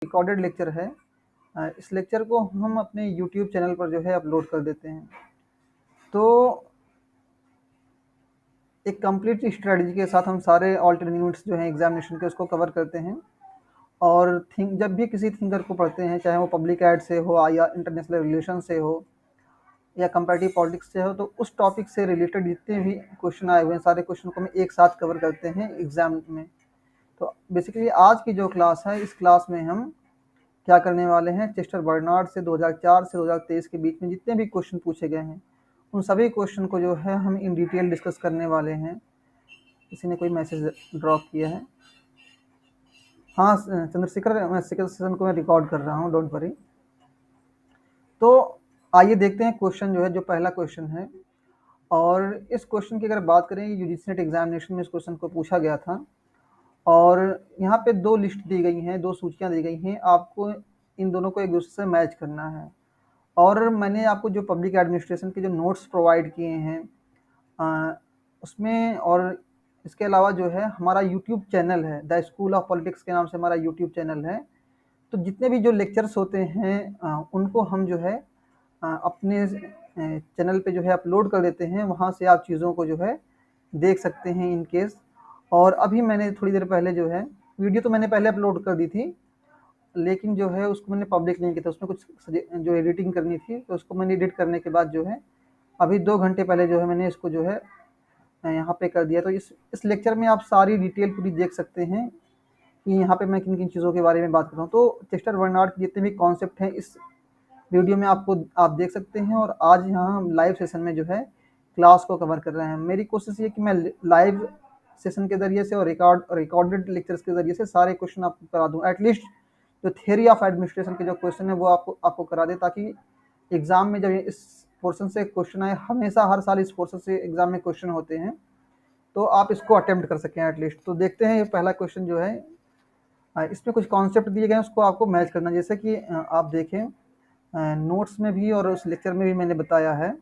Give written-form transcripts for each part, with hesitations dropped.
Recorded lecture है। इस lecture को हम अपने यूट्यूब चैनल पर जो है अपलोड कर देते हैं। तो एक कंप्लीट स्ट्रेटजी के साथ हम सारे ऑल्टरनेट यूनिट्स जो हैं एग्जामिनेशन के उसको कवर करते हैं। और जब भी किसी थिंकर को पढ़ते हैं, चाहे वो पब्लिक एड से हो या इंटरनेशनल रिलेशन से हो या कंपैरेटिव पॉलिटिक्स से हो, तो उस टॉपिक से रिलेटेड जितने भी क्वेश्चन आए हुए हैं सारे क्वेश्चन को हम एक साथ कवर करते हैं एग्जाम में। तो बेसिकली आज की जो क्लास है, इस क्लास में हम क्या करने वाले हैं, चेस्टर बर्नार्ड से 2004 से 2023 के बीच में जितने भी क्वेश्चन पूछे गए हैं उन सभी क्वेश्चन को जो है हम इन डिटेल डिस्कस करने वाले हैं। किसी ने कोई मैसेज ड्रॉप किया है? हाँ चंद्रशेखर, मैं सेशन को मैं रिकॉर्ड कर रहा हूँ, डोंट वरी। तो आइए देखते हैं क्वेश्चन जो है, जो पहला क्वेश्चन है। और इस क्वेश्चन की अगर बात करें, यूजीसी नेट एग्जामिनेशन में इस क्वेश्चन को पूछा गया था। और यहाँ पे दो लिस्ट दी गई हैं, दो सूचियाँ दी गई हैं, आपको इन दोनों को एक दूसरे से मैच करना है। और मैंने आपको जो पब्लिक एडमिनिस्ट्रेशन के जो नोट्स प्रोवाइड किए हैं उसमें, और इसके अलावा जो है हमारा यूट्यूब चैनल है, द स्कूल ऑफ पॉलिटिक्स के नाम से हमारा यूट्यूब चैनल है। तो जितने भी जो लेक्चर्स होते हैं उनको हम जो है अपने चैनल पे जो है अपलोड कर देते हैं। वहाँ से आप चीज़ों को जो है देख सकते हैं इन केस। और अभी मैंने थोड़ी देर पहले जो है वीडियो तो मैंने पहले अपलोड कर दी थी, लेकिन जो है उसको मैंने पब्लिक नहीं किया था, उसमें कुछ जो एडिटिंग करनी थी तो उसको मैंने एडिट करने के बाद जो है अभी 2 घंटे पहले जो है मैंने इसको जो है यहाँ पे कर दिया। तो इस लेक्चर में आप सारी डिटेल पूरी देख सकते हैं कि यहाँ पे मैं किन किन चीज़ों के बारे में बात कर रहा हूँ। तो चेस्टर बर्नार्ड के जितने भी कॉन्सेप्ट हैं इस वीडियो में आप देख सकते हैं। और आज यहाँ हम लाइव सेशन में जो है क्लास को कवर कर रहे हैं। मेरी कोशिश ये कि मैं लाइव सेशन के ज़रिए से और रिकॉर्डेड लेक्चर्स के ज़रिए से सारे क्वेश्चन आपको करा दूँ। एटलीस्ट जो थियरी ऑफ एडमिनिस्ट्रेशन के जो क्वेश्चन है वो आपको करा दे, ताकि एग्ज़ाम में जब इस पोर्शन से क्वेश्चन आए, हमेशा हर साल इस पोर्शन से एग्ज़ाम में क्वेश्चन होते हैं, तो आप इसको अटेम्प्ट कर सकें एटलीस्ट। तो देखते हैं ये पहला क्वेश्चन जो है, इसमें कुछ कॉन्सेप्ट दिए गए हैं, उसको आपको मैच करना। जैसे कि आप देखें नोट्स में भी और उस लेक्चर में भी मैंने बताया है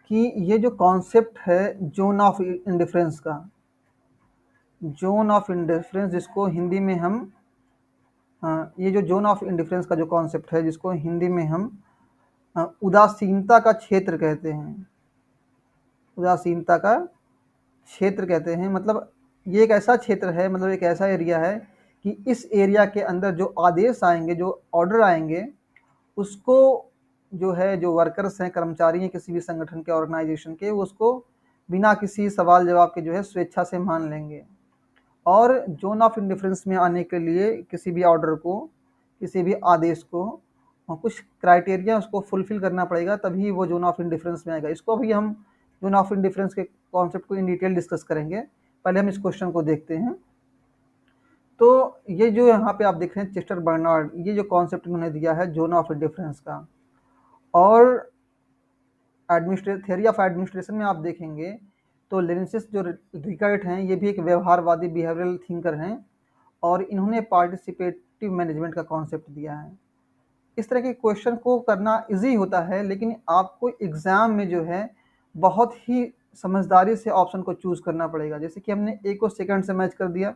कि ये जो कॉन्सेप्ट है जोन ऑफ इंडिफरेंस का, जोन ऑफ इंडिफरेंस जिसको हिंदी में हम ये जो जोन ऑफ इंडिफरेंस का जो कॉन्सेप्ट है, जिसको हिंदी में हम उदासीनता का क्षेत्र कहते हैं, उदासीनता का क्षेत्र कहते हैं। मतलब ये एक ऐसा क्षेत्र है, मतलब एक ऐसा एरिया है कि इस एरिया के अंदर जो आदेश आएंगे, जो ऑर्डर आएंगे, उसको जो है जो वर्कर्स हैं, कर्मचारी हैं किसी भी संगठन के, ऑर्गेनाइजेशन के, उसको बिना किसी सवाल जवाब के जो है स्वेच्छा से मान लेंगे। और जोन ऑफ इंडिफरेंस में आने के लिए किसी भी ऑर्डर को, किसी भी आदेश को कुछ क्राइटेरिया उसको फुलफिल करना पड़ेगा, तभी वो जोन ऑफ इंडिफरेंस में आएगा। इसको अभी हम जोन ऑफ इंडिफरेंस के कॉन्सेप्ट को इन डिटेल डिस्कस करेंगे। पहले हम इस क्वेश्चन को देखते हैं। तो ये जो यहाँ पे आप देख रहे हैं चेस्टर बर्नार्ड, ये जो कॉन्सेप्ट उन्होंने दिया है जोन ऑफ इंडिफरेंस का। और थियरी ऑफ एडमिनिस्ट्रेशन में आप देखेंगे तो लेनिसिस जो रिकर्ट हैं, ये भी एक व्यवहारवादी बिहेवियरल थिंकर हैं, और इन्होंने पार्टिसिपेटिव मैनेजमेंट का कॉन्सेप्ट दिया है। इस तरह के क्वेश्चन को करना इजी होता है, लेकिन आपको एग्ज़ाम में जो है बहुत ही समझदारी से ऑप्शन को चूज़ करना पड़ेगा। जैसे कि हमने ए को सेकंड से मैच कर दिया।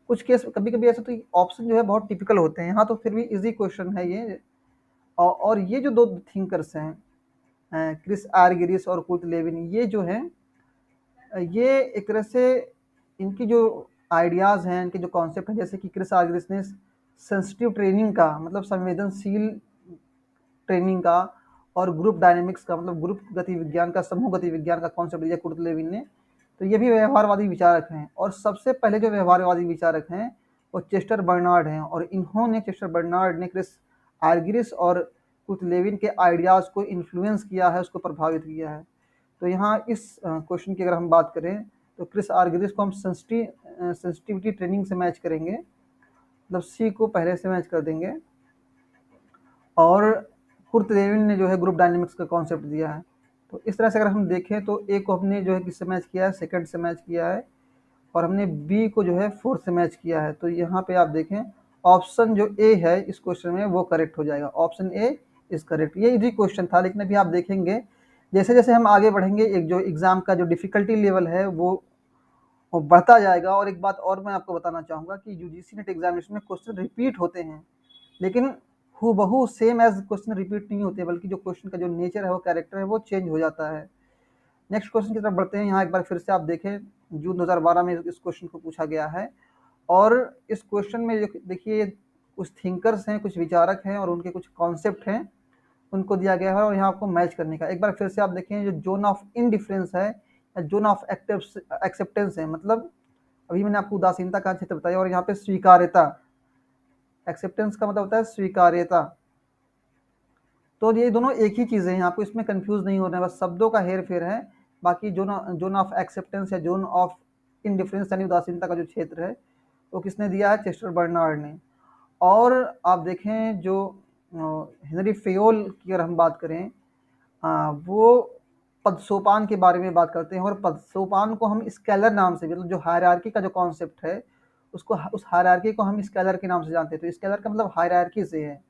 कुछ केस कभी कभी ऐसा तो ऑप्शन जो है बहुत टिपिकल होते हैं, यहाँ तो फिर भी इजी क्वेश्चन है ये। और ये जो दो थिंकर्स हैं क्रिस आर्गिरिस और कुर्ट लेविन, ये जो हैं ये एक तरह से इनकी जो आइडियाज़ हैं, इनके जो कॉन्सेप्ट हैं, जैसे कि क्रिस आर्गिरिस ने सेंसिटिव ट्रेनिंग का, मतलब संवेदनशील ट्रेनिंग का, और ग्रुप डायनेमिक्स का, मतलब ग्रुप गति विज्ञान का, समूह गति विज्ञान का कॉन्सेप्ट दिया कुर्ट लेविन ने। तो ये भी व्यवहारवादी विचारक हैं। और सबसे पहले जो व्यवहारवादी विचारक हैं वो चेस्टर बर्नार्ड हैं, और इन्होंने, चेस्टर बर्नार्ड ने क्रिस आर्गिरिस और कुर्ट लेविन के आइडियाज़ को इन्फ्लुएंस किया है, उसको प्रभावित किया है। तो यहाँ इस क्वेश्चन की अगर हम बात करें तो क्रिस आर्गिरिस को हम सेंसिटिविटी ट्रेनिंग से मैच करेंगे, मतलब सी को पहले से मैच कर देंगे। और कुर्ट लेविन ने जो है ग्रुप डायनेमिक्स का कॉन्सेप्ट दिया है। तो इस तरह से अगर हम देखें तो ए को हमने जो है किससे मैच किया है, सेकंड से मैच किया है, और हमने बी को जो है फोर्थ से मैच किया है। तो यहाँ पे आप देखें ऑप्शन जो ए है इस क्वेश्चन में वो करेक्ट हो जाएगा, ऑप्शन ए इज करेक्ट। ये इजी क्वेश्चन था, लेकिन अभी आप देखेंगे जैसे जैसे हम आगे बढ़ेंगे, एक जो एग्ज़ाम का जो डिफ़िकल्टी लेवल है वो वो बढ़ता जाएगा। और एक बात और मैं आपको बताना चाहूँगा कि यूजीसी नेट एग्जामिनेशन में क्वेश्चन रिपीट होते हैं, लेकिन हूबहू सेम एज क्वेश्चन रिपीट नहीं होते, बल्कि जो क्वेश्चन का जो नेचर है, वो कैरेक्टर है, वो चेंज हो जाता है। नेक्स्ट क्वेश्चन की तरफ बढ़ते हैं। यहाँ एक बार फिर से आप देखें, जून 2012 में इस क्वेश्चन को पूछा गया है। और इस क्वेश्चन में देखिए कुछ थिंकर्स हैं, कुछ विचारक हैं और उनके कुछ कॉन्सेप्ट हैं, उनको दिया गया है और यहाँ आपको मैच करने का। एक बार फिर से आप देखें, जो जोन ऑफ इनडिफरेंस है या जोन ऑफ एक्सेप्टेंस है, मतलब अभी मैंने आपको उदासीनता का क्षेत्र बताया, और यहाँ पे स्वीकार्यता, एक्सेप्टेंस का मतलब होता है स्वीकार्यता। तो ये दोनों एक ही चीज़ें हैं, आपको इसमें कंफ्यूज नहीं होना है, बस शब्दों का हेर फेर है। बाकी जोन ऑफ एक्सेप्टेंस या जोन ऑफ इनडिफरेंस यानी उदासीनता का जो क्षेत्र है, वो किसने दिया है? चेस्टर बर्नार्ड ने। और आप देखें जो हेनरी फेयोल की अगर हम बात करें, वो पदसोपान के बारे में बात करते हैं, और पदसोपान को हम स्केलर नाम से, मतलब जो हायरार्की का जो कॉन्सेप्ट है, उसको, उस हायरार्की को हम स्केलर के नाम से जानते हैं। तो स्केलर का मतलब हायरार्की से है,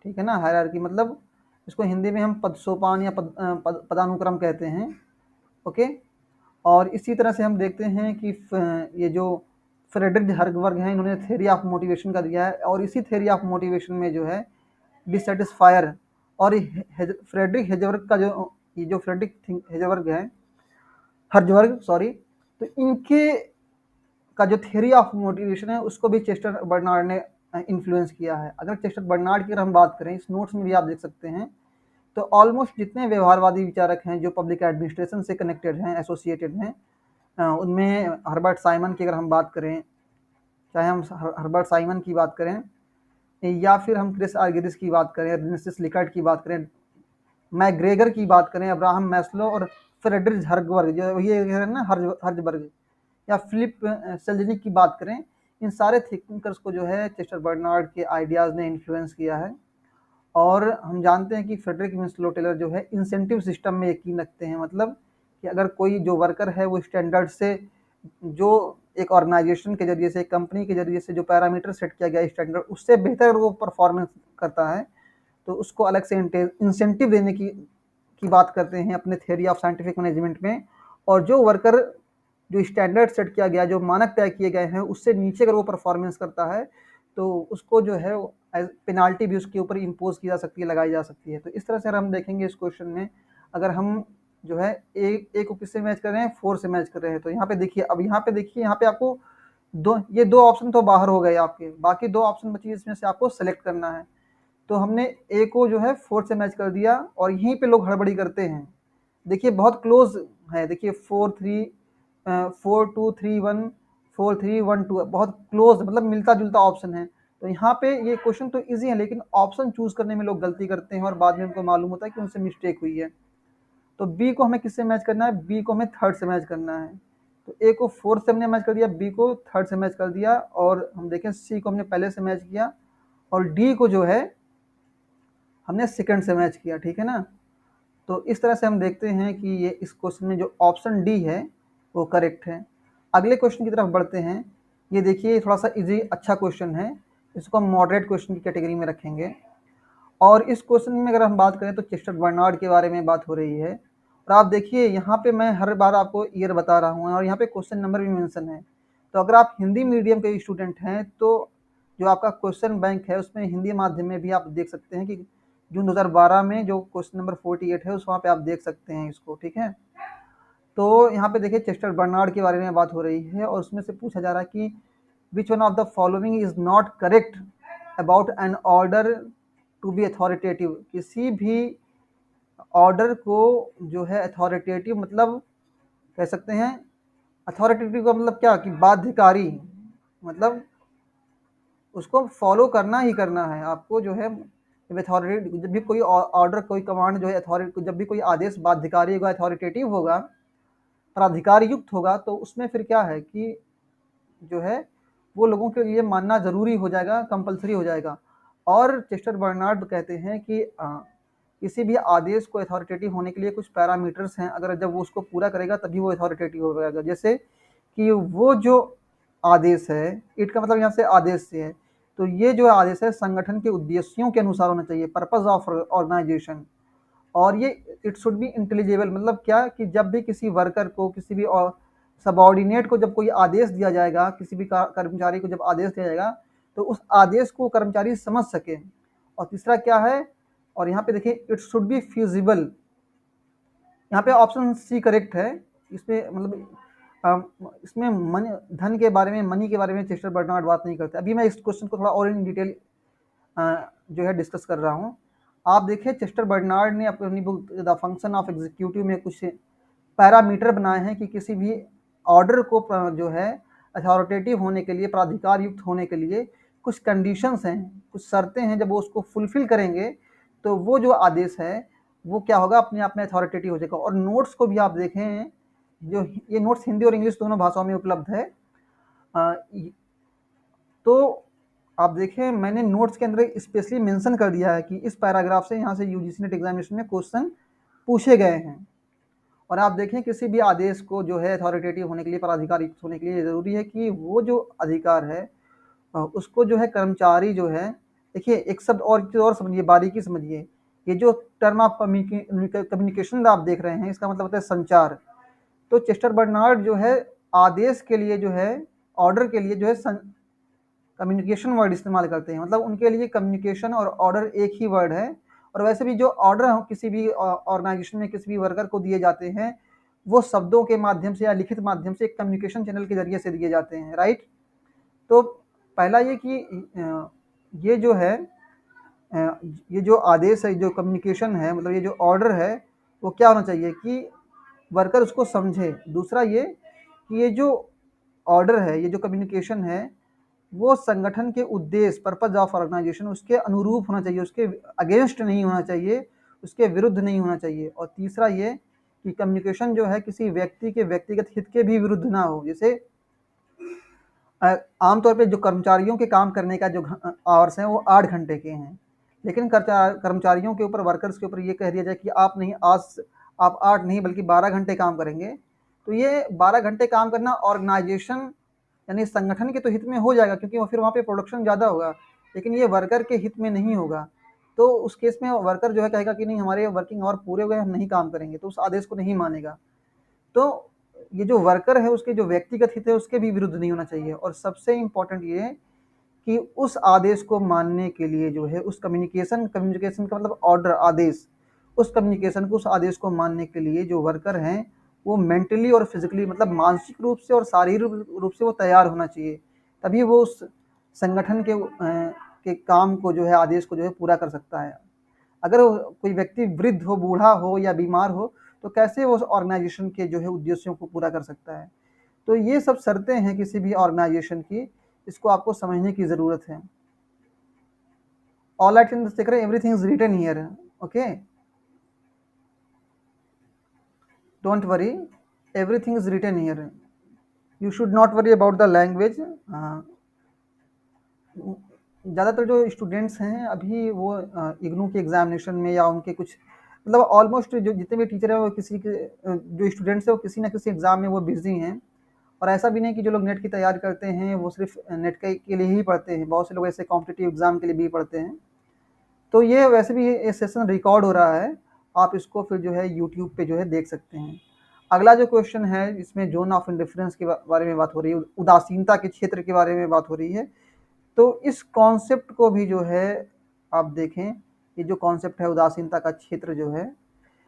ठीक है ना। हायरार्की मतलब इसको हिंदी में हम पदसोपान या पदानुक्रम कहते हैं। ओके। और इसी तरह से हम देखते हैं कि ये जो फ्रेडरिक हर्गवर्ग हैं, इन्होंने थ्योरी ऑफ मोटिवेशन का दिया है, और इसी थ्योरी ऑफ मोटिवेशन में जो है डिससेटिस्फायर और फ्रेडरिक हेजवर्ग का जो, ये जो फ्रेडरिक हेजवर्ग है, हर्जवर्ग सॉरी, तो इनके का जो थ्योरी ऑफ मोटिवेशन है, उसको भी चेस्टर बर्नार्ड ने इन्फ्लुएंस किया है। अगर चेस्टर बर्नार्ड की अगर हम बात करें, इस नोट्स में भी आप देख सकते हैं, तो ऑलमोस्ट जितने व्यवहारवादी विचारक हैं जो पब्लिक एडमिनिस्ट्रेशन से कनेक्टेड हैं, एसोसिएटेड हैं, उनमें हर्बर्ट साइमन की अगर हम बात करें, चाहे हम हर्बर्ट साइमन की बात करें या फिर हम क्रिस आर्गेरिस की बात करें, रेनेसिस लिकर्ट की बात करें, मैग्रेगर की बात करें, अब्राहम मैस्लो और फ्रेडरिक हर्गवर्ग, जो ये है ना हर्जबर्ग, या फिलिप सेल्जनिक की बात करें, इन सारे थिंकर्स को जो है चेस्टर बर्नार्ड के आइडियाज़ ने इन्फ्लुएंस किया है। और हम जानते हैं कि फ्रेडरिक विंसलो टेलर जो है इंसेंटिव सिस्टम में यकीन रखते हैं, मतलब कि अगर कोई जो वर्कर है वो स्टैंडर्ड से, जो एक ऑर्गेनाइजेशन के जरिए से, एक कंपनी के जरिए से जो पैरामीटर सेट किया गया स्टैंडर्ड, उससे बेहतर अगर वो परफॉर्मेंस करता है, तो उसको अलग से इंसेंटिव देने की बात करते हैं अपने थ्योरी ऑफ साइंटिफिक मैनेजमेंट में। और जो वर्कर जो स्टैंडर्ड सेट किया गया, जो मानक तय किए गए हैं, उससे नीचे अगर वो परफॉर्मेंस करता है, तो उसको जो है पेनाल्टी भी उसके ऊपर इम्पोज की जा सकती है, लगाई जा सकती है। तो इस तरह से अगर हम देखेंगे इस क्वेश्चन में, अगर हम जो है ए को किससे मैच कर रहे हैं? 4 से मैच कर रहे हैं। तो यहाँ पे देखिए, अब यहाँ पे देखिए, यहाँ पे आपको ये दो ऑप्शन तो बाहर हो गए आपके, बाकी 2 ऑप्शन बची, इसमें से आपको सेलेक्ट करना है। तो हमने ए को जो है 4 से मैच कर दिया, और यहीं पे लोग हड़बड़ी करते हैं। देखिए बहुत क्लोज है, देखिए 4-2-3-1, 4-3-1-2, बहुत क्लोज, मतलब मिलता जुलता ऑप्शन है। तो यहाँ पे ये क्वेश्चन तो इजी है, लेकिन ऑप्शन चूज करने में लोग गलती करते हैं और बाद में उनको मालूम होता है कि उनसे मिस्टेक हुई है। तो बी को हमें किससे मैच करना है? बी को हमें 3rd से मैच करना है। तो ए को 4th से हमने मैच कर दिया, बी को 3rd से मैच कर दिया, और हम देखें सी को हमने पहले से मैच किया, और डी को जो है हमने 2nd से मैच किया, ठीक है ना। तो इस तरह से हम देखते हैं कि ये इस क्वेश्चन में जो ऑप्शन डी है वो करेक्ट है। अगले क्वेश्चन की तरफ बढ़ते हैं। ये देखिए थोड़ा सा इजी अच्छा क्वेश्चन है, इसको हम मॉडरेट क्वेश्चन की कैटेगरी में रखेंगे। और इस क्वेश्चन में अगर हम बात करें तो चेस्टर बर्नार्ड के बारे में बात हो रही है। और आप देखिए यहाँ पे मैं हर बार आपको ईयर बता रहा हूँ, और यहाँ पे क्वेश्चन नंबर भी मेंशन है। तो अगर आप हिंदी मीडियम के स्टूडेंट हैं, तो जो आपका क्वेश्चन बैंक है उसमें हिंदी माध्यम में भी आप देख सकते हैं कि जून 2012 में जो क्वेश्चन नंबर 48 है उस वहाँ पे आप देख सकते हैं इसको, ठीक है। तो यहाँ पे देखिए चेस्टर बर्नार्ड के बारे में बात हो रही है, और उसमें से पूछा जा रहा है कि which one of the following is not correct about an order to be authoritative. किसी भी ऑर्डर को जो है अथॉरिटेटिव, मतलब कह सकते हैं अथॉरिटेटिव का मतलब क्या, कि बाध्यकारी, मतलब उसको फॉलो करना ही करना है आपको, जो है जब अथॉरिटी, जब भी कोई ऑर्डर, कोई कमांड जो है अथॉरिटी, जब भी कोई आदेश बाध्यकारी होगा, अथॉरिटेटिव होगा और अधिकार युक्त होगा, तो उसमें फिर क्या है कि जो है वो लोगों के लिए मानना ज़रूरी हो जाएगा, कंपलसरी हो जाएगा। और चेस्टर बर्नार्ड कहते हैं कि किसी भी आदेश को अथॉरिटेटिव होने के लिए कुछ पैरामीटर्स हैं, अगर जब वो उसको पूरा करेगा तभी वो अथॉरिटेटिव हो जाएगा। जैसे कि वो जो आदेश है, इट का मतलब यहाँ से आदेश से है, तो ये जो आदेश है संगठन के उद्देश्यों के अनुसार होना चाहिए, पर्पस ऑफ ऑर्गेनाइजेशन। और ये इट शुड बी इंटेलिजिबल, मतलब क्या, कि जब भी किसी वर्कर को, किसी भी सबॉर्डिनेट को जब कोई आदेश दिया जाएगा, किसी भी कर्मचारी को जब आदेश दिया जाएगा तो उस आदेश को कर्मचारी समझ सके। और तीसरा क्या है, और यहाँ पे देखिए इट शुड बी फिजिबल, यहाँ पे ऑप्शन सी करेक्ट है। इसमें इसमें धन के बारे में, मनी के बारे में चेस्टर बर्नार्ड बात नहीं करते। अभी मैं इस क्वेश्चन को थोड़ा और इन डिटेल जो है डिस्कस कर रहा हूँ। आप देखिए चेस्टर बर्नार्ड ने अपनी book the function of executive में कुछ पैरामीटर बनाए हैं कि किसी भी ऑर्डर को जो है अथॉरिटेटिव होने के लिए, प्राधिकार युक्त होने के लिए कुछ कंडीशंस हैं, कुछ शर्तें हैं। जब वो उसको फुलफिल करेंगे तो वो जो आदेश है वो क्या होगा, अपने आप में अथॉरिटेटिव हो जाएगा। और नोट्स को भी आप देखें, जो ये नोट्स हिंदी और इंग्लिश दोनों भाषाओं में उपलब्ध है। तो आप देखें मैंने नोट्स के अंदर स्पेशली मेंशन कर दिया है कि इस पैराग्राफ से यहाँ से यूजीसी नेट एग्जामिनेशन में क्वेश्चन पूछे गए हैं। और आप देखें किसी भी आदेश को जो है अथॉरिटेटिव होने के लिए, प्राधिकार युक्त होने के लिए ज़रूरी है कि वो जो अधिकार है उसको जो है कर्मचारी जो है, देखिए एक शब्द और समझिए, बारीकी समझिए। ये जो टर्म ऑफ कम्युनिकेशन आप देख रहे हैं, इसका मतलब होता है संचार। तो चेस्टर बर्नार्ड जो है आदेश के लिए जो है, ऑर्डर के लिए जो है कम्युनिकेशन वर्ड इस्तेमाल करते हैं। मतलब उनके लिए कम्युनिकेशन और ऑर्डर एक ही वर्ड है। और वैसे भी जो ऑर्डर हो किसी भी ऑर्गेनाइजेशन में किसी भी वर्कर को दिए जाते हैं, वो शब्दों के माध्यम से या लिखित माध्यम से एक कम्युनिकेशन चैनल के जरिए से दिए जाते हैं, राइट। तो पहला ये कि ये जो है ये जो आदेश है, जो कम्युनिकेशन है, मतलब ये जो ऑर्डर है, वो क्या होना चाहिए कि वर्कर उसको समझे। दूसरा ये कि ये जो ऑर्डर है, ये जो कम्युनिकेशन है, वो संगठन के उद्देश्य, पर्पज ऑफ ऑर्गेनाइजेशन, उसके अनुरूप होना चाहिए, उसके अगेंस्ट नहीं होना चाहिए, उसके विरुद्ध नहीं होना चाहिए। और तीसरा ये कि कम्युनिकेशन जो है किसी व्यक्ति के व्यक्तिगत हित के भी विरुद्ध ना हो। जैसे आमतौर पे जो कर्मचारियों के काम करने का जो आवर्स हैं वो 8 घंटे के हैं, लेकिन कर्मचारियों के ऊपर, वर्कर्स के ऊपर ये कह दिया जाए कि आप नहीं, आज आप 8 नहीं बल्कि 12 घंटे काम करेंगे। तो ये 12 घंटे काम करना ऑर्गेनाइजेशन यानी संगठन के तो हित में हो जाएगा, क्योंकि फिर वहाँ पे प्रोडक्शन ज़्यादा होगा, लेकिन ये वर्कर के हित में नहीं होगा। तो उस केस में वर्कर जो है कहेगा कि नहीं, हमारे वर्किंग आवर पूरे हो गए, हम नहीं काम करेंगे, तो उस आदेश को नहीं मानेगा। तो ये जो वर्कर है उसके जो व्यक्तिगत हित है उसके भी विरुद्ध नहीं होना चाहिए। और सबसे इम्पोर्टेंट ये कि उस आदेश को मानने के लिए जो है, उस कम्युनिकेशन का मतलब ऑर्डर, आदेश, उस कम्युनिकेशन को, उस आदेश को मानने के लिए जो वर्कर हैं वो मेंटली और फिजिकली, मतलब मानसिक रूप से और शारीरिक रूप से वो तैयार होना चाहिए। तभी वो उस संगठन के काम को जो है, आदेश को जो है पूरा कर सकता है। अगर कोई व्यक्ति वृद्ध हो, बूढ़ा हो या बीमार हो, तो कैसे वो उस ऑर्गेनाइजेशन के जो है उद्देश्यों को पूरा कर सकता है। तो ये सब शर्तें हैं किसी भी ऑर्गेनाइजेशन की, इसको आपको समझने की ज़रूरत है। All right in the everything is written here, okay, don't worry, everything is written here, you should not worry about the language. ज़्यादातर जो स्टूडेंट्स हैं अभी वो इग्नू के एग्जामिनेशन में या उनके कुछ, मतलब ऑलमोस्ट जो जितने भी टीचर हैं वो किसी के, जो स्टूडेंट्स हैं वो किसी ना किसी एग्ज़ाम में वो बिजी हैं। और ऐसा भी नहीं कि जो लोग नेट की तैयारी करते हैं वो सिर्फ नेट के लिए ही पढ़ते हैं, बहुत से लोग ऐसे कॉम्पिटिटिव एग्ज़ाम के लिए भी पढ़ते हैं। तो ये वैसे भी ये सेशन रिकॉर्ड हो रहा है, आप इसको फिर जो है यूट्यूब पे जो है देख सकते हैं। अगला जो क्वेश्चन है इसमें जोन ऑफ इंडिफरेंस के बारे में बात हो रही है, उदासीनता के क्षेत्र के बारे में बात हो रही है। तो इस कॉन्सेप्ट को भी जो है आप देखें, ये जो कॉन्सेप्ट है उदासीनता का क्षेत्र जो है,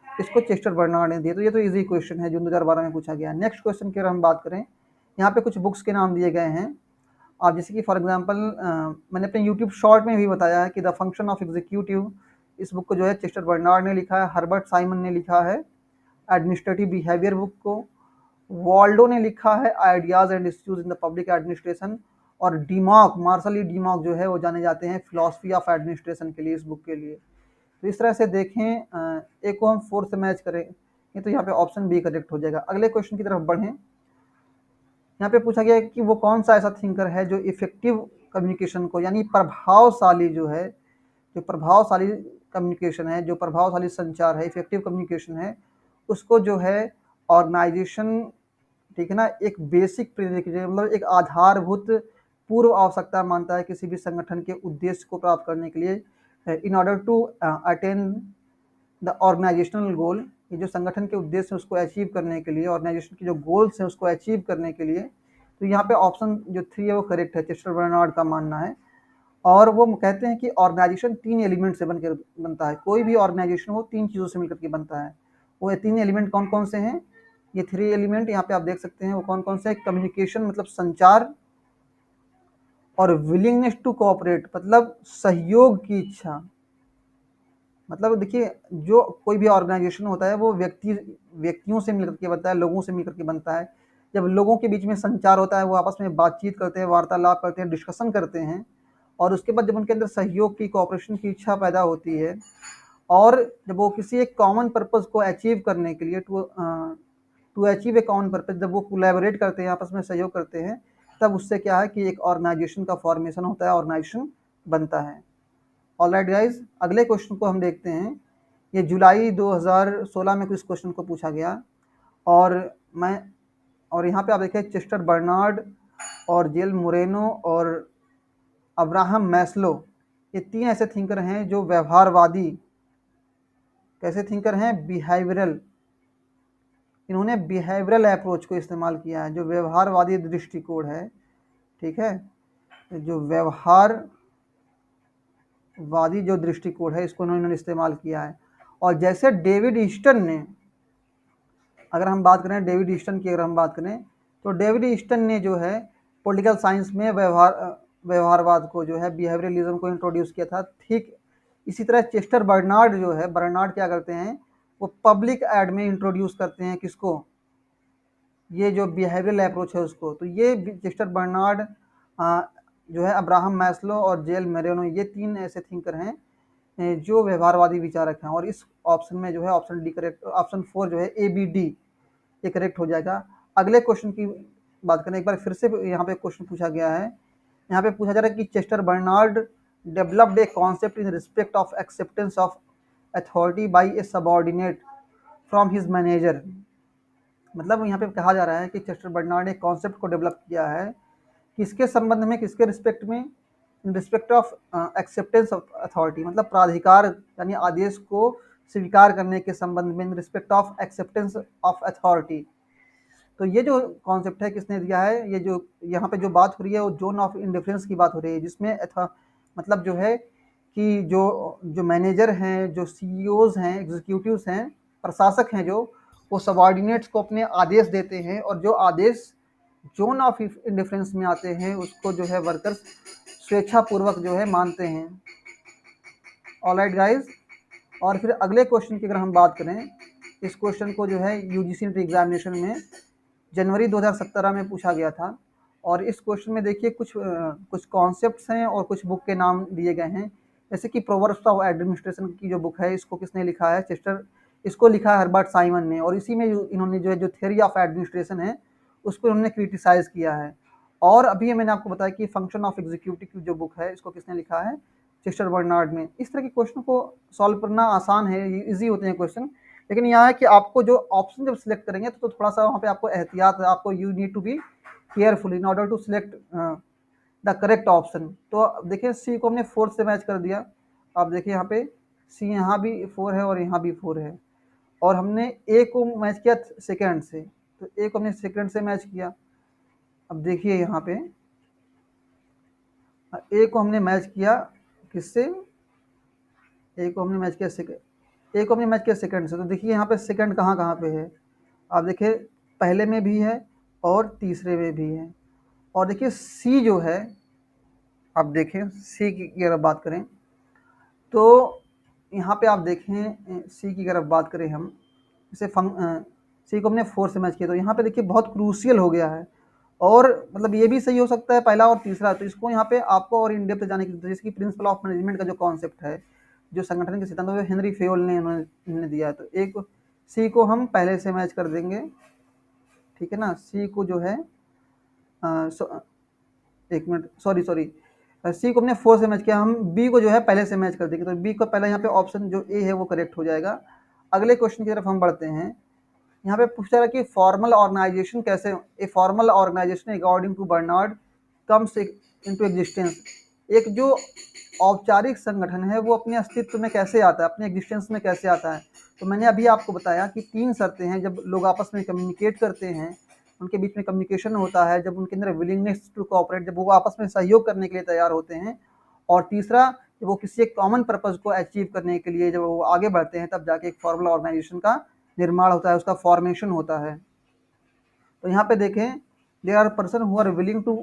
इसको चेस्टर बर्नार्ड ने दिया। तो ये तो इजी क्वेश्चन है जो 2012 में पूछा गया। नेक्स्ट क्वेश्चन की अगर हम बात करें, यहाँ पे कुछ बुक्स के नाम दिए गए हैं। आप जैसे कि फॉर एग्जांपल मैंने अपने यूट्यूब शॉर्ट में भी बताया है कि द फंक्शन ऑफ एग्जीक्यूटिव, इस बुक को जो है चेस्टर बर्नार्ड ने लिखा है, हर्बर्ट साइमन ने लिखा है एडमिनिस्ट्रेटिव बिहेवियर बुक को, वॉल्डो ने लिखा है ideas and issues in the public administration, और डीमॉक, मार्शल ई डीमॉक जो है वो जाने जाते हैं फिलॉसफी ऑफ एडमिनिस्ट्रेशन के लिए, इस बुक के लिए। तो इस तरह से देखें, एक को हम 4 से मैच करें ये तो यहाँ पे ऑप्शन बी करेक्ट हो जाएगा। अगले क्वेश्चन की तरफ बढ़ें। यहाँ पे पूछा गया है कि वो कौन सा ऐसा थिंकर है जो इफेक्टिव कम्युनिकेशन को, यानी प्रभावशाली जो है, जो प्रभावशाली कम्युनिकेशन है, जो प्रभावशाली संचार है, इफेक्टिव कम्युनिकेशन है, उसको जो है ऑर्गेनाइजेशन, ठीक है ना, एक बेसिक प्रीरिक्विजिट, मतलब एक आधारभूत पूर्व आवश्यकता मानता है किसी भी संगठन के उद्देश्य को प्राप्त करने के लिए, in order to attain the organisational goal. ये जो संगठन के उद्देश्य है उसको अचीव करने के लिए, ऑर्गेनाइजेशन की जो गोल्स हैं उसको अचीव करने के लिए, तो यहाँ पे ऑप्शन जो 3 है वो करेक्ट है, चेस्टर बर्नार्ड का मानना है। और वो कहते हैं कि ऑर्गेनाइजेशन 3 एलिमेंट से बनता है, कोई भी ऑर्गेनाइजेशन हो 3 चीज़ों से मिलकर के बनता है। वो 3 एलिमेंट कौन कौन से हैं? ये 3 एलिमेंट यहाँ पे आप देख सकते हैं, वो कौन कौन से हैं? कम्युनिकेशन मतलब संचार, और विलिंगनेस टू कोऑपरेट मतलब सहयोग की इच्छा। मतलब देखिए, जो कोई भी ऑर्गेनाइजेशन होता है वो व्यक्तियों से मिलकर के बनता है, लोगों से मिलकर के बनता है। जब लोगों के बीच में संचार होता है, वो आपस में बातचीत करते हैं, वार्तालाप करते हैं, डिस्कशन करते हैं, और उसके बाद जब उनके अंदर सहयोग की, कोऑपरेशन की इच्छा पैदा होती है, और जब वो किसी एक कॉमन पर्पस को अचीव करने के लिए, to achieve a common purpose, जब वो कोलैबोरेट करते हैं, आपस में सहयोग करते हैं, तब उससे क्या है कि एक ऑर्गेनाइजेशन का फॉर्मेशन होता है, ऑर्गेनाइजेशन बनता है। ऑलराइट गाइज, अगले क्वेश्चन को हम देखते हैं। ये जुलाई 2016 में कुछ क्वेश्चन को पूछा गया, और मैं और यहाँ पे आप देखें चेस्टर बर्नार्ड और जेल मोरेनो और अब्राहम मैस्लो, ये 3 ऐसे थिंकर हैं जो व्यवहारवादी, कैसे थिंकर हैं? बिहेवियरल। इन्होंने बिहेवियरल अप्रोच को इस्तेमाल किया है, जो व्यवहारवादी दृष्टिकोण है, ठीक है, जो व्यवहारवादी जो दृष्टिकोण है इसको इन्होंने इस्तेमाल किया है। और जैसे डेविड ईस्टन ने, अगर हम बात करें डेविड ईस्टन की, अगर हम बात करें तो डेविड ईस्टन ने जो है पॉलिटिकल साइंस में व्यवहारवाद को, जो है बिहेवियरलिज्म को इंट्रोड्यूस किया था। ठीक इसी तरह चेस्टर बर्नार्ड जो है, बर्नार्ड क्या करते हैं, वो पब्लिक एड में इंट्रोड्यूस करते हैं किसको? ये जो बिहेवियरल अप्रोच है उसको। तो ये चेस्टर बर्नार्ड, जो है अब्राहम मैस्लो और जेल मोरेनो, ये 3 ऐसे थिंकर हैं जो व्यवहारवादी विचारक हैं। और इस ऑप्शन में जो है ऑप्शन डी करेक्ट, ऑप्शन 4 जो है ABD, ये करेक्ट हो जाएगा। अगले क्वेश्चन की बात करें, एक बार फिर से यहाँ पे क्वेश्चन पूछा गया है। यहाँ पे पूछा जा रहा है कि Chester Barnard developed a concept in respect of acceptance of authority bye A subordinate from his manager. मतलब यहाँ पे कहा जा रहा है कि चेस्टर बर्नार्ड ने कॉन्सेप्ट को डेवलप किया है, किसके संबंध में, किसके रिस्पेक्ट में? In respect of acceptance of authority, मतलब प्राधिकार यानी आदेश को स्वीकार करने के संबंध में, in respect of acceptance of authority. तो ये जो कॉन्सेप्ट है किसने दिया है? ये जो यहाँ पे जो बात हो रही है वो जोन ऑफ इंडिफरेंस की बात हो रही है, जिसमें मतलब जो है कि जो मैनेजर हैं, जो CEOs हैं, एग्जीक्यूटिव्स हैं, प्रशासक हैं, जो वो सबॉर्डिनेट्स को अपने आदेश देते हैं, और जो आदेश जोन ऑफ इंडिफरेंस में आते हैं उसको जो है वर्कर्स स्वेच्छापूर्वक जो है मानते हैं। ऑलराइट गाइज, और फिर अगले क्वेश्चन की अगर हम बात करें, इस क्वेश्चन को जो है UGC नीट एग्जामिनेशन में जनवरी 2017 में पूछा गया था। और इस क्वेश्चन में देखिए कुछ कॉन्सेप्ट्स हैं और कुछ बुक के नाम दिए गए हैं। जैसे कि प्रोवर्ब्स ऑफ एडमिनिस्ट्रेशन की जो बुक है, इसको किसने लिखा है? इसको लिखा है हर्बर्ट साइमन ने, और इसी में इन्होंने जो है जो थ्योरी ऑफ एडमिनिस्ट्रेशन है उसको इन्होंने क्रिटिसाइज किया है। और अभी मैंने आपको बताया कि फंक्शन ऑफ एग्जीक्यूटिव की जो बुक है इसको किसने लिखा है? चेस्टर बर्नार्ड ने। इस तरह के क्वेश्चन को सॉल्व करना आसान है, इजी होते हैं क्वेश्चन, लेकिन यहाँ है कि आपको जो ऑप्शन जब सिलेक्ट करेंगे तो थोड़ा सा वहाँ पे आपको एहतियात है, आपको you need to be careful in order to select the correct option. तो देखिए C को हमने 4 से मैच कर दिया। आप देखिए यहाँ पे C यहाँ भी 4 है और यहाँ भी 4 है, और हमने A को मैच किया सेकेंड से, तो A को हमने सेकेंड से मैच किया। अब देखिए यहाँ पे A को हमने मैच किया किससे? A को हमने मैच किया सेकेंड से। तो देखिए यहाँ पे सेकेंड कहाँ कहाँ पे है? आप देखिए पहले में भी है और तीसरे में भी है। और देखिए C जो है, आप देखें C की अगर बात करें तो यहाँ पे आप देखें C की अगर बात करें हम, इसे C को हमने 4 से मैच किया, तो यहाँ पे देखिए बहुत क्रूशियल हो गया है। और मतलब ये भी सही हो सकता है पहला और तीसरा, तो इसको यहाँ पे आपको और इन डेप्थ जाने की, जैसे कि प्रिंसिपल ऑफ मैनेजमेंट का जो कॉन्सेप्ट है, जो संगठन के सिद्धांत है, हेनरी फेयोल ने इन्होंने दिया है। तो एक C को हम पहले से मैच कर देंगे, ठीक है ना। C को जो है एक मिनट, सॉरी C को हमने 4 से मैच किया, हम B को जो है पहले से मैच कर देंगे। तो B को पहला यहाँ पे ऑप्शन जो A है वो करेक्ट हो जाएगा। अगले क्वेश्चन की तरफ हम बढ़ते हैं। यहाँ पे पूछा रहा कि फॉर्मल ऑर्गेनाइजेशन कैसे, a formal organisation according to Barnard comes into existence. एक जो औपचारिक संगठन है वो अपने अस्तित्व में कैसे आता है, अपने एग्जिस्टेंस में कैसे आता है? तो मैंने अभी आपको बताया कि 3 शर्तें हैं जब लोग आपस में कम्युनिकेट करते हैं, उनके बीच में कम्युनिकेशन होता है, जब उनके अंदर विलिंगनेस टू कोऑपरेट, जब वो आपस में सहयोग करने के लिए तैयार होते हैं, और तीसरा, जब वो किसी एक कॉमन पर्पज़ को अचीव करने के लिए जब वो आगे बढ़ते हैं, तब जाके एक फॉर्मल ऑर्गेनाइजेशन का निर्माण होता है, उसका फॉर्मेशन होता है। तो यहाँ पे देखें, there are person who are willing to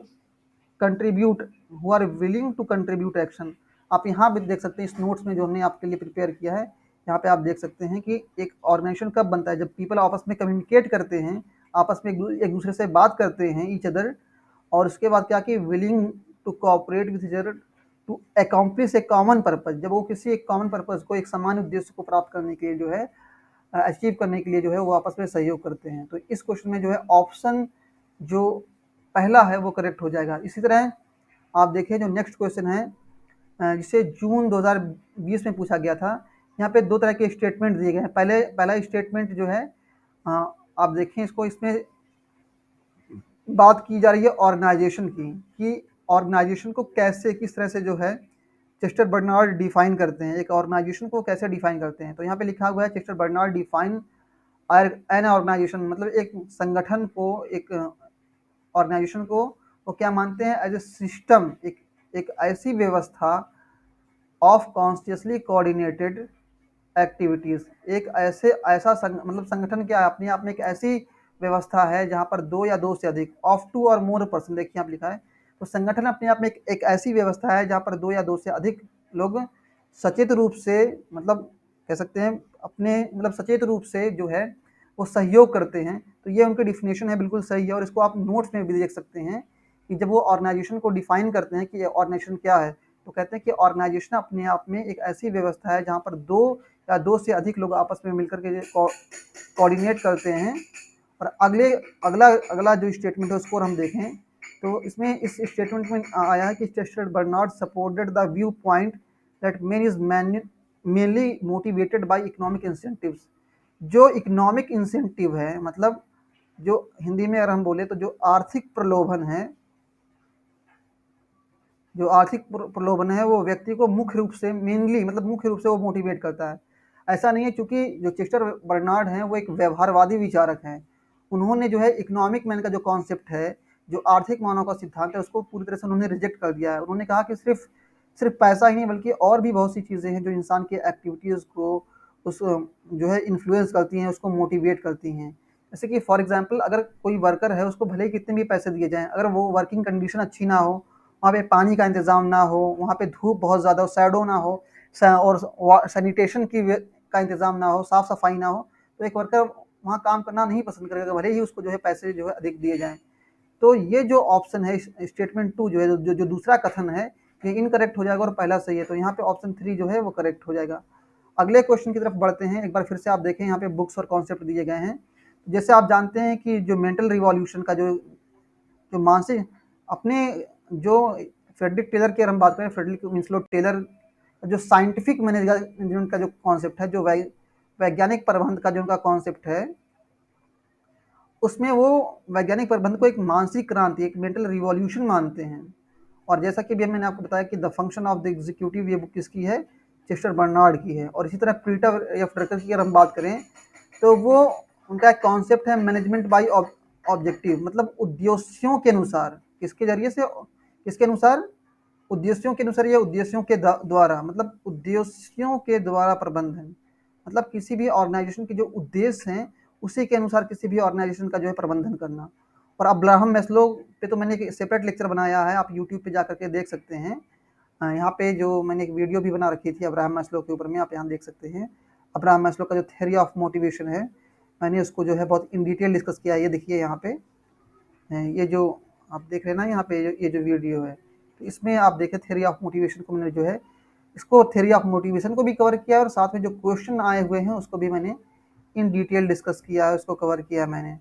contribute, who are willing to contribute action. आप यहाँ भी देख सकते हैं इस नोट्स में जो हमने आपके लिए प्रिपेयर किया है, यहाँ पे आप देख सकते हैं कि एक ऑर्गेनाइजेशन कब बनता है, जब पीपल आपस में कम्युनिकेट करते हैं, आपस में एक दूसरे से बात करते हैं, ईच अदर, और उसके बाद क्या कि willing to cooperate with each other to accomplish a common purpose. जब वो किसी एक कॉमन पर्पज को, एक समान उद्देश्य को प्राप्त करने के लिए जो है, अचीव करने के लिए जो है वो आपस में सहयोग करते हैं। तो इस क्वेश्चन में जो है ऑप्शन जो पहला है वो करेक्ट हो जाएगा। इसी तरह आप देखिए जो नेक्स्ट क्वेश्चन है, जिसे जून 2020 में पूछा गया था, यहाँ पे 2 तरह के स्टेटमेंट दिए गए हैं। पहला स्टेटमेंट जो है, आप देखें इसको, इसमें बात की जा रही है ऑर्गेनाइजेशन की, कि ऑर्गेनाइजेशन को कैसे, किस तरह से जो है चेस्टर बर्नार्ड डिफाइन करते हैं, एक ऑर्गेनाइजेशन को कैसे डिफाइन करते हैं। तो यहाँ पे लिखा हुआ है, Chester Barnard define an organisation, मतलब एक संगठन को, एक ऑर्गेनाइजेशन को वो क्या मानते हैं, एज ए सिस्टम, एक ऐसी व्यवस्था ऑफ कॉन्शियसली कोऑर्डिनेटेड एक्टिविटीज़, एक मतलब संगठन क्या है, अपने आप में एक ऐसी व्यवस्था है जहाँ पर 2 या 2 से अधिक, ऑफ 2 और मोर पर्सन, देखिए आप लिखा है। तो संगठन अपने आप में एक ऐसी व्यवस्था है जहाँ पर 2 या 2 से अधिक लोग सचेत रूप से, मतलब कह सकते हैं अपने, मतलब सचेत रूप से जो है वो सहयोग करते हैं। तो ये उनकी डिफिनेशन है, बिल्कुल सही है, और इसको आप नोट्स में भी देख सकते हैं कि जब वो ऑर्गेनाइजेशन को डिफाइन करते हैं कि ये ऑर्गेनाइजेशन क्या है, तो कहते हैं कि ऑर्गेनाइजेशन अपने आप में एक ऐसी व्यवस्था है जहाँ पर 2 या 2 से अधिक लोग आपस में मिलकर के कोऑर्डिनेट करते हैं। और अगला अगला जो स्टेटमेंट है उसको हम देखें, तो इसमें इस स्टेटमेंट में आया है कि Chester Barnard supported the view point that man is mainly motivated by economic incentives. जो इकोनॉमिक इंसेंटिव है, मतलब जो हिंदी में अगर हम बोले तो जो आर्थिक प्रलोभन है, जो आर्थिक प्रलोभन है वो व्यक्ति को मुख्य रूप से, मेनली मतलब मुख्य रूप से वो मोटिवेट करता है। ऐसा नहीं है, क्योंकि जो चेस्टर बर्नार्ड हैं वो एक व्यवहारवादी विचारक हैं। उन्होंने जो है इकोनॉमिक मैन का जो कॉन्सेप्ट है, जो आर्थिक मानव का सिद्धांत है, उसको पूरी तरह से उन्होंने रिजेक्ट कर दिया है। उन्होंने कहा कि सिर्फ सिर्फ पैसा ही नहीं, बल्कि और भी बहुत सी चीज़ें हैं जो इंसान की एक्टिविटीज़ को, उस जो है इन्फ्लुएंस करती हैं, उसको मोटिवेट करती हैं। जैसे कि फॉर एग्जांपल, अगर कोई वर्कर है, उसको भले ही कितने भी पैसे दिए जाएँ, अगर वो वर्किंग कंडीशन अच्छी ना हो, वहाँ पे पानी का इंतज़ाम ना हो, वहाँ पे धूप बहुत ज़्यादा हो, शैडो ना हो, और सैनिटेशन का इंतज़ाम ना हो, साफ़ सफाई ना हो, तो एक वर्कर वहाँ काम करना नहीं पसंद करेगा, भले ही उसको जो है पैसे जो है अधिक दिए जाएँ। तो ये जो ऑप्शन है, स्टेटमेंट 2 जो है, जो दूसरा कथन है, ये इनकरेक्ट हो जाएगा और पहला सही है। तो यहाँ पे ऑप्शन 3 जो है वो करेक्ट हो जाएगा। अगले क्वेश्चन की तरफ बढ़ते हैं। एक बार फिर से आप देखें, यहाँ पे बुक्स और कॉन्सेप्ट दिए गए हैं। जैसे आप जानते हैं कि जो मेंटल रिवॉल्यूशन का जो जो मानसिक, अपने जो फ्रेडरिक टेलर की अगर हम बात करें, फ्रेडरिक विंसलो टेलर, जो साइंटिफिक मैनेजमेंट का जो कॉन्सेप्ट है, जो वैज्ञानिक प्रबंध का जो उनका कॉन्सेप्ट है, उसमें वो वैज्ञानिक प्रबंध को एक मानसिक क्रांति, एक मेंटल रिवॉल्यूशन मानते हैं। और जैसा कि अभी मैंने आपको बताया कि the function of the executive, ये बुक किसकी है, चेस्टर बर्नार्ड की है। और इसी तरह पीटर एफ ड्रकर की अगर हम बात करें, तो वो उनका एक कॉन्सेप्ट है मैनेजमेंट बाय ऑब्जेक्टिव, मतलब उद्देश्यों के अनुसार, किसके जरिए से, किसके अनुसार, उद्देश्यों के अनुसार या उद्देश्यों के द्वारा, मतलब उद्देश्यों के द्वारा प्रबंधन, मतलब किसी भी ऑर्गेनाइजेशन के जो उद्देश्य हैं उसी के अनुसार किसी भी ऑर्गेनाइजेशन का जो है प्रबंधन करना। और अब्राहम मैस्लो पे तो मैंने एक सेपरेट लेक्चर बनाया है, आप यूट्यूब पे जा करके देख सकते हैं। यहाँ पे जो मैंने एक वीडियो भी बना रखी थी अब्राहम मैस्लो के ऊपर में, आप यहाँ देख सकते हैं। अब्राहम मैस्लो का जो थ्योरी ऑफ मोटिवेशन है, मैंने उसको जो है बहुत इन डिटेल डिस्कस किया है। ये देखिए यहाँ पे, ये जो आप देख रहे हैं ना यहाँ पे, ये जो वीडियो है, तो इसमें आप देखें थ्योरी ऑफ मोटिवेशन को मैंने जो है, इसको थ्योरी ऑफ मोटिवेशन को भी कवर किया, और साथ में जो क्वेश्चन आए हुए हैं उसको भी मैंने इन डिटेल डिस्कस किया है, उसको कवर किया मैंने।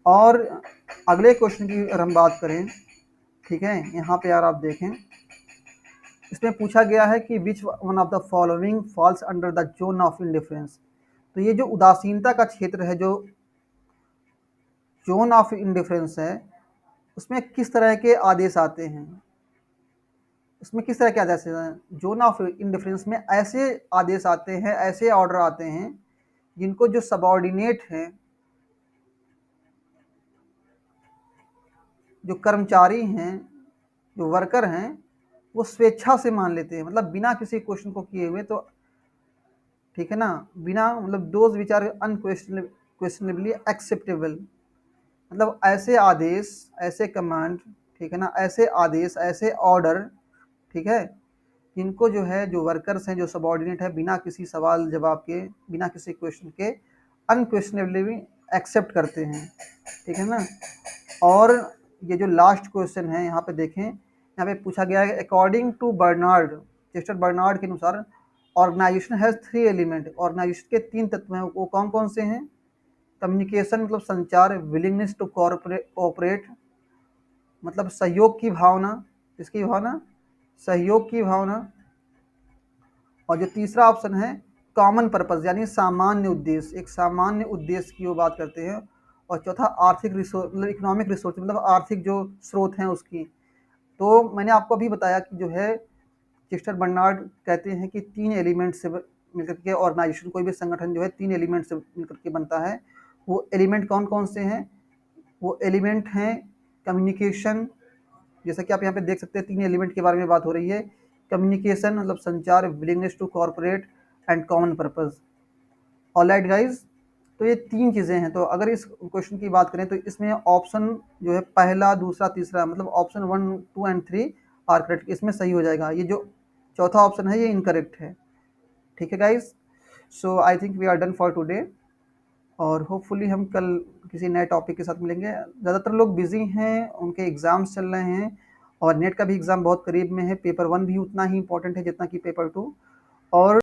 और अगले क्वेश्चन की अगर हम बात करें, ठीक है, यहाँ पे यार आप देखें, इसमें पूछा गया है कि which one of the following falls under the zone of indifference. तो ये जो उदासीनता का क्षेत्र है, जो जोन ऑफ इंडिफरेंस है, उसमें किस तरह के आदेश आते हैं, उसमें किस तरह के आदेश आते हैं। जोन ऑफ इंडिफरेंस में ऐसे आदेश आते हैं, ऐसे ऑर्डर आते हैं जिनको जो सबऑर्डिनेट हैं, जो कर्मचारी हैं, जो वर्कर हैं, वो स्वेच्छा से मान लेते हैं, मतलब बिना किसी क्वेश्चन को किए हुए। तो ठीक है ना, बिना मतलब those which are unquestionably acceptable, मतलब ऐसे आदेश, ऐसे कमांड, ठीक है ना, ऐसे आदेश, ऐसे ऑर्डर, ठीक है, इनको जो है जो वर्कर्स हैं, जो सबऑर्डिनेट है, बिना किसी सवाल जवाब के, बिना किसी क्वेश्चन के अनक्वेश्चनेबली भी एक्सेप्ट करते हैं, ठीक है ना। और ये जो लास्ट क्वेश्चन है यहाँ पे देखें, यहाँ पे पूछा गया है according to Barnard, Chester Barnard के अनुसार ऑर्गेनाइजेशन हैज 3 एलिमेंट, ऑर्गेनाइजेशन के 3 तत्व हैं, वो कौन कौन से हैं? कम्युनिकेशन मतलब संचार, विलिंगनेस टू कोऑपरेट मतलब सहयोग की भावना, किसकी भावना? सहयोग की भावना। और जो तीसरा ऑप्शन है कॉमन पर्पस, यानी सामान्य उद्देश्य, एक सामान्य उद्देश्य की वो बात करते हैं। और चौथा आर्थिक रिसोर्स, मतलब इकोनॉमिक रिसोर्स, मतलब आर्थिक जो स्रोत हैं उसकी। तो मैंने आपको अभी बताया कि जो है चेस्टर बर्नार्ड कहते हैं कि 3 एलिमेंट से मिलकर के ऑर्गेनाइजेशन, कोई भी संगठन जो है 3 एलिमेंट से मिलकर के बनता है। वो एलिमेंट कौन कौन से हैं? वो एलिमेंट हैं कम्युनिकेशन, जैसा कि आप यहाँ पे देख सकते हैं 3 एलिमेंट के बारे में बात हो रही है। कम्युनिकेशन मतलब संचार, willingness to corporate and common purpose. Alright guys, तो ये 3 चीज़ें हैं। तो अगर इस क्वेश्चन की बात करें तो इसमें ऑप्शन जो है पहला, दूसरा, तीसरा, मतलब ऑप्शन 1, 2 एंड 3 आर करेक्ट, इसमें सही हो जाएगा। ये जो चौथा ऑप्शन है ये इनकरेक्ट है। ठीक है guys, so I think we are done for today, और होपफुली हम कल किसी नए टॉपिक के साथ मिलेंगे। ज़्यादातर लोग बिजी हैं, उनके एग्ज़ाम्स चल रहे हैं, और नेट का भी एग्ज़ाम बहुत करीब में है। पेपर 1 भी उतना ही इंपॉर्टेंट है जितना कि पेपर 2। और